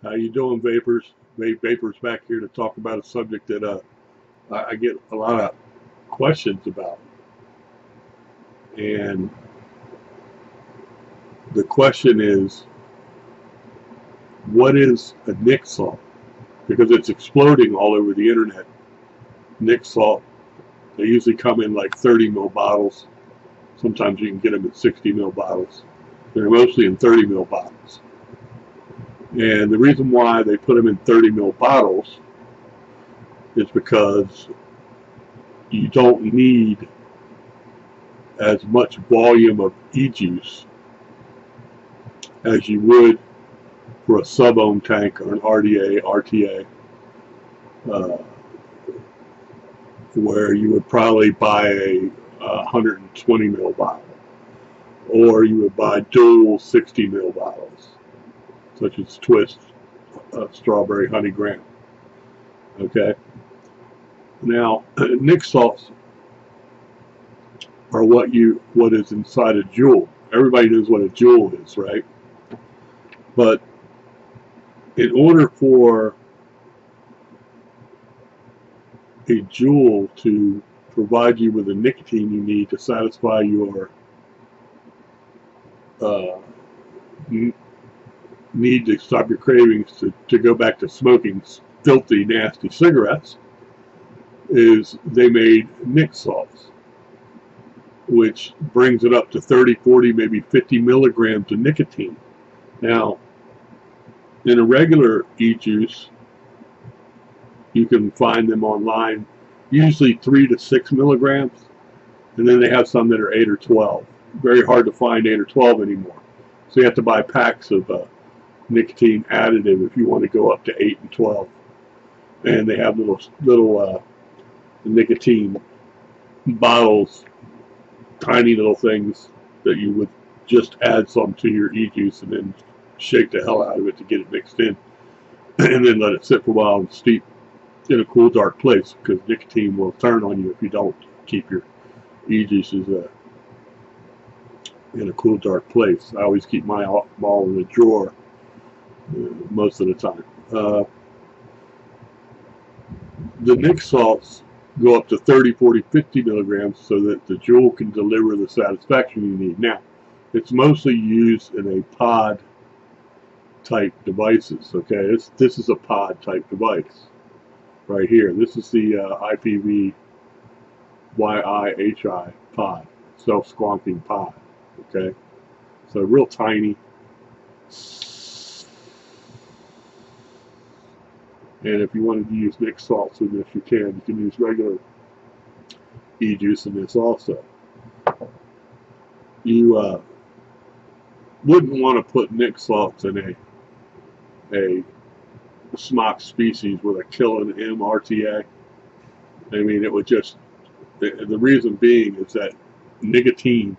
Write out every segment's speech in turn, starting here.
How you doing, vapors? Vapors back here to talk about a subject that I get a lot of questions about. And the question is, what is a Nick salt? Because it's exploding all over the internet. Nick salt, they usually come in like 30 ml bottles. Sometimes you can get them in 60 ml bottles. They're mostly in 30 ml bottles. And the reason why they put them in 30 ml bottles is because you don't need as much volume of e-juice as you would for a sub-ohm tank or an RDA, RTA, uh, where you would probably buy a 120 ml bottle, or you would buy dual 60 ml bottles, such as Twist, Strawberry, Honey Graham. Okay. Now, Nick salts are what is inside a jewel. Everybody knows what a jewel is, right? But in order for a jewel to provide you with the nicotine you need to satisfy your need to stop your cravings to go back to smoking filthy, nasty cigarettes, is they made Nick salts, which brings it up to 30, 40, maybe 50 milligrams of nicotine. Now, in a regular e-juice, you can find them online, usually 3 to 6 milligrams, and then they have some that are 8 or 12. Very hard to find 8 or 12 anymore. So you have to buy packs of nicotine additive if you want to go up to 8 and 12. And they have little nicotine bottles, tiny little things that you would just add some to your e-juice and then shake the hell out of it to get it mixed in, and then let it sit for a while and steep in a cool, dark place, because nicotine will turn on you if you don't keep your e-juices in a cool, dark place. I always keep my all in a drawer most of the time. The Nick salts go up to 30, 40, 50 milligrams so that the jewel can deliver the satisfaction you need. Now, it's mostly used in a pod type devices. Okay, this is a pod type device right here. This is the IPV YIHI pod, self-squonking pod. Okay, so real tiny. And if you wanted to use Nick salts in this, you can. You can use regular e-juice in this also. You wouldn't want to put Nick salts in a smock species with a killing M RTA. I mean, it would just, the reason being is that nicotine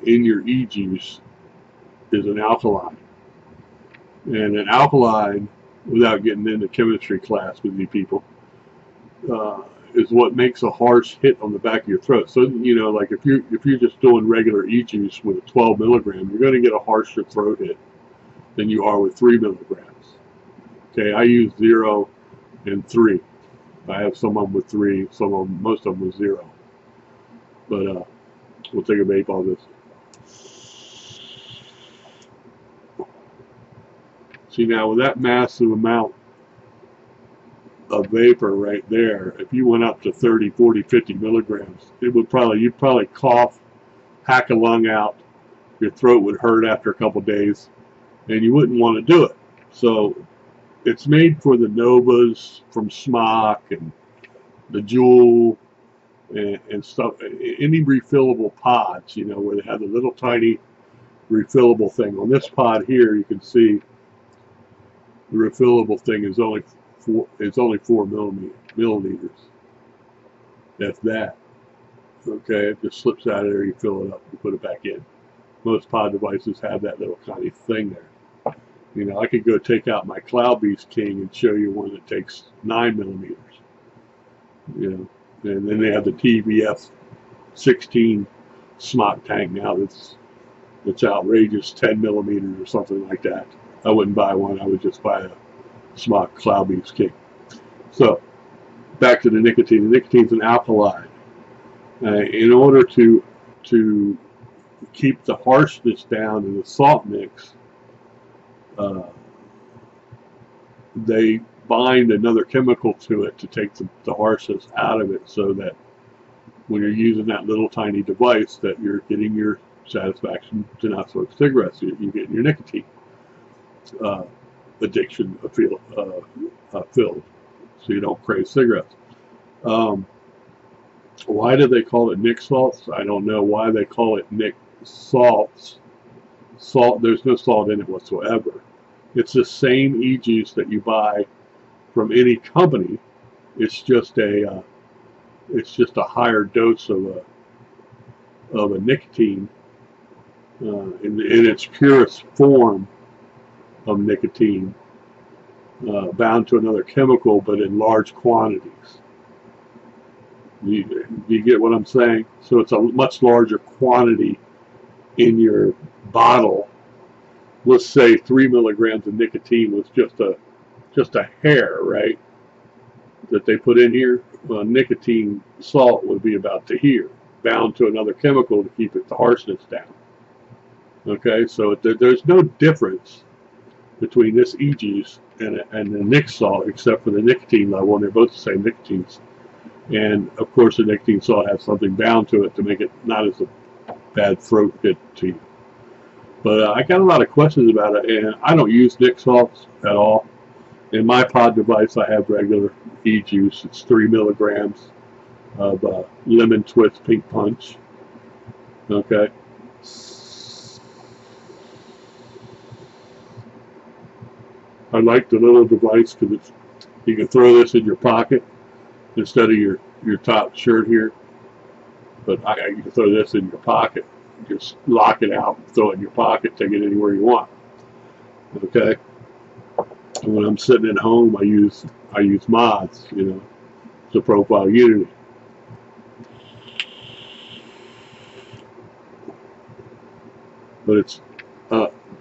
in your e-juice is an alkaline. And an alkaline, without getting into chemistry class with you people, is what makes a harsh hit on the back of your throat. So, you know, like if you're just doing regular e-juice with a 12 milligram, you're going to get a harsher throat hit than you are with 3 milligrams. Okay, I use 0 and 3. I have some of them with 3, most of them with 0. But we'll take a vape on this. See, now with that massive amount of vapor right there, if you went up to 30, 40, 50 milligrams, you'd probably cough, hack a lung out, your throat would hurt after a couple days, and you wouldn't want to do it. So it's made for the Novas from Smock and the Jewel and stuff, any refillable pods, you know, where they have the little tiny refillable thing. On this pod here, you can see the refillable thing is only 4 milliliters. That's that. Okay, it just slips out of there, you fill it up, and put it back in. Most pod devices have that little tiny thing there. You know, I could go take out my Cloud Beast King and show you one that takes 9 millimeters. You know, and then they have the TBF 16 smock tank now that's outrageous, 10 millimeters or something like that. I wouldn't buy one. I would just buy Smock Cloud Beast King. So back to the nicotine. The nicotine's an alkaloid. In order to keep the harshness down in the salt mix, they bind another chemical to it to take the harshness out of it, so that when you're using that little tiny device, that you're getting your satisfaction to not smoke cigarettes. You're getting your nicotine addiction filled, so you don't crave cigarettes. Why do they call it Nic salts? I don't know why they call it Nic salts. Salt, there's no salt in it whatsoever. It's the same e-juice that you buy from any company. It's just a higher dose of a nicotine in its purest form of nicotine, bound to another chemical, but in large quantities. You get what I'm saying? So it's a much larger quantity in your bottle. Let's say 3 milligrams of nicotine was just a hair, right, that they put in here. Well, nicotine salt would be about to here, bound to another chemical to keep the harshness down. Okay, so there's no difference between this e-juice and the Nic salt, except for the nicotine level, and they're both the same nicotines. And of course, the nicotine salt has something bound to it to make it not as a bad throat hit to you. But I got a lot of questions about it, and I don't use Nic salts at all. In my pod device, I have regular e-juice. It's 3 milligrams of lemon twist pink punch. Okay. I like the little device because you can throw this in your pocket instead of your top shirt here. But you can throw this in your pocket. Just lock it out, throw it in your pocket, take it anywhere you want. Okay. And when I'm sitting at home, I use mods, to profile unity. But it's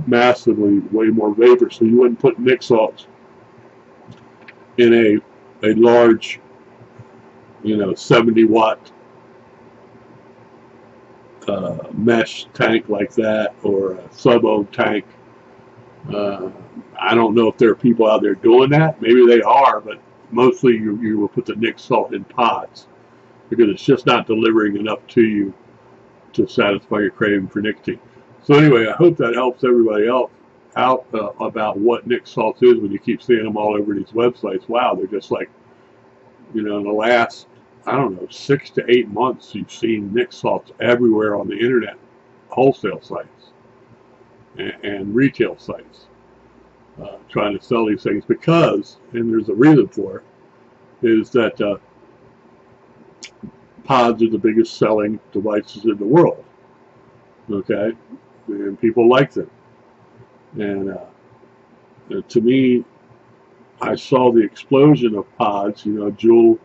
massively way more vapor, so you wouldn't put Nic salts in a large, 70-watt mesh tank like that, or a sub-ohm tank. I don't know if there are people out there doing that. Maybe they are, but mostly you will put the Nic salt in pods because it's just not delivering enough to you to satisfy your craving for nicotine. So anyway, I hope that helps everybody else out about what Nic salts is when you keep seeing them all over these websites. Wow, they're just like, in the last, I don't know, 6 to 8 months, you've seen Nic salts everywhere on the internet, wholesale sites and retail sites, trying to sell these things because, and there's a reason for it, is that pods are the biggest selling devices in the world. Okay, and people like them. And to me, I saw the explosion of pods, Juul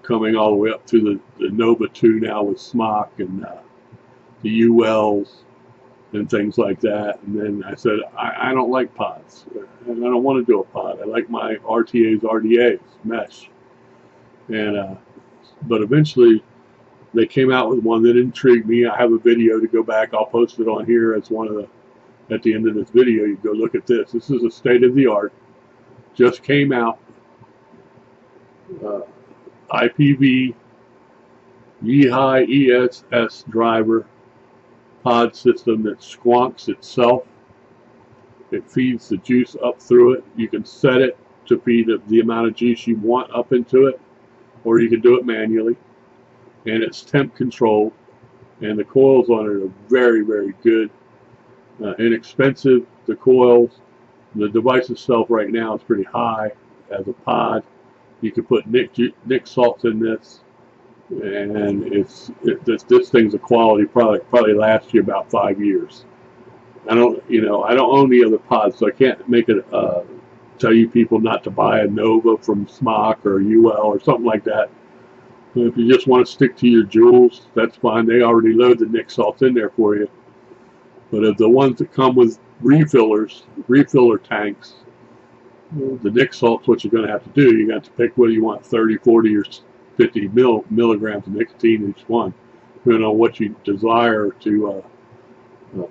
coming all the way up to the Nova 2 now with Smock, and the ULs and things like that. And then I said, I don't like pods, and I don't want to do a pod. I like my RTAs, RDAs, mesh. And but eventually they came out with one that intrigued me. I have a video to go back. I'll post it on here as one of the, at the end of this video. You go look at this. This is a state of the art. Just came out. IPV Yehi ESS driver pod system that squonks itself. It feeds the juice up through it. You can set it to feed the amount of juice you want up into it, or you can do it manually. And it's temp controlled, and the coils on it are very, very good, inexpensive. The coils, the device itself right now is pretty high as a pod. You can put Nic salts in this, and this thing's a quality product. Probably lasts you about 5 years. I don't own the other pods, so I can't make it tell you people not to buy a Nova from Smock or UL or something like that. If you just want to stick to your Juuls, that's fine. They already load the Nic salts in there for you. But of the ones that come with refiller tanks, the Nick salt's what you're going to have to do. You got to pick whether you want 30, 40, or 50 milligrams of nicotine each one, depending on what you desire to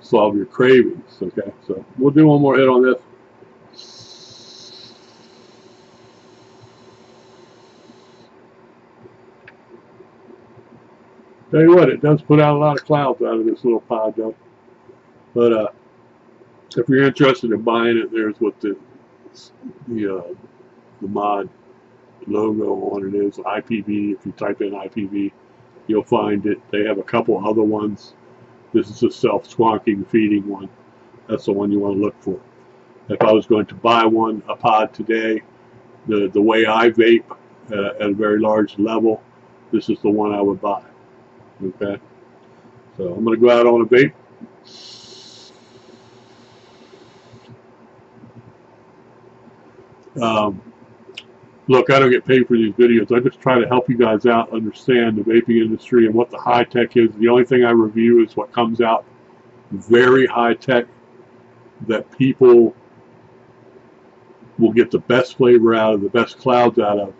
solve your cravings. Okay, so we'll do one more hit on this. Tell you what, it does put out a lot of clouds out of this little pod, though. But if you're interested in buying it, there's what the mod logo on it is, IPV. If you type in IPV, you'll find it. They have a couple other ones. This is a self-squonking feeding one. That's the one you want to look for. If I was going to buy a pod today, the way I vape at a very large level, this is the one I would buy. Okay, so I'm going to go out on a vape. Look, I don't get paid for these videos. I just try to help you guys out understand the vaping industry and what the high tech is. The only thing I review is what comes out very high tech, that people will get the best flavor out of, the best clouds out of,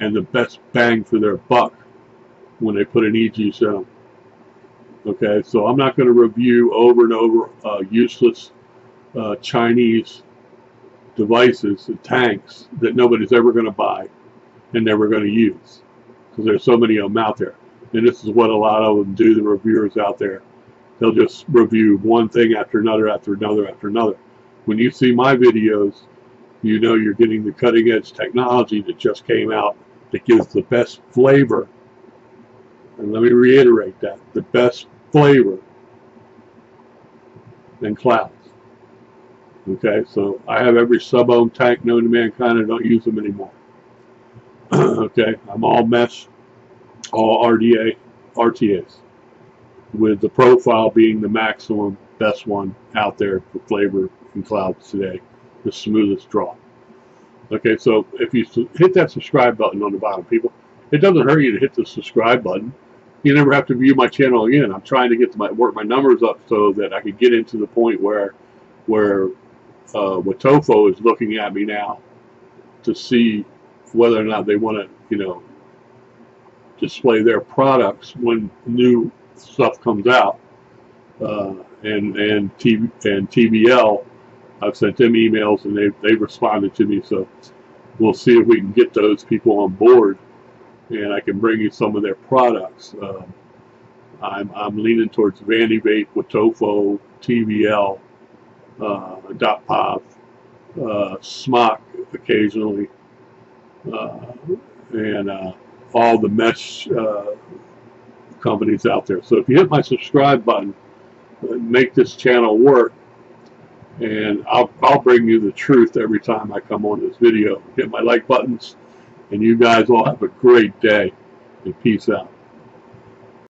and the best bang for their buck when they put an e-juice in them. Okay, so I'm not going to review over and over useless Chinese devices and tanks that nobody's ever going to buy and never going to use, because there's so many of them out there. And this is what a lot of them do, the reviewers out there. They'll just review one thing after another, after another, after another. When you see my videos, you know you're getting the cutting edge technology that just came out that gives the best flavor. And let me reiterate that, the best flavor than clouds. Okay, so I have every sub-ohm tank known to mankind. I don't use them anymore. Okay, I'm all mesh, all RDA, RTAs, with the profile being the maximum best one out there for flavor and clouds today, the smoothest draw. Okay, so if you hit that subscribe button on the bottom, people, it doesn't hurt you to hit the subscribe button. You never have to view my channel again. I'm trying to get to work my numbers up so that I can get into the point where Watofo is looking at me now to see whether or not they want to, you know, display their products when new stuff comes out. And TBL, I've sent them emails and they've responded to me. So we'll see if we can get those people on board, and I can bring you some of their products. I'm leaning towards Vandy Vape, Watofo, TBL, .pop, Smock occasionally, and all the mesh companies out there. So if you hit my subscribe button, make this channel work, and I'll bring you the truth every time I come on this video. Hit my like buttons, and you guys all have a great day, and peace out.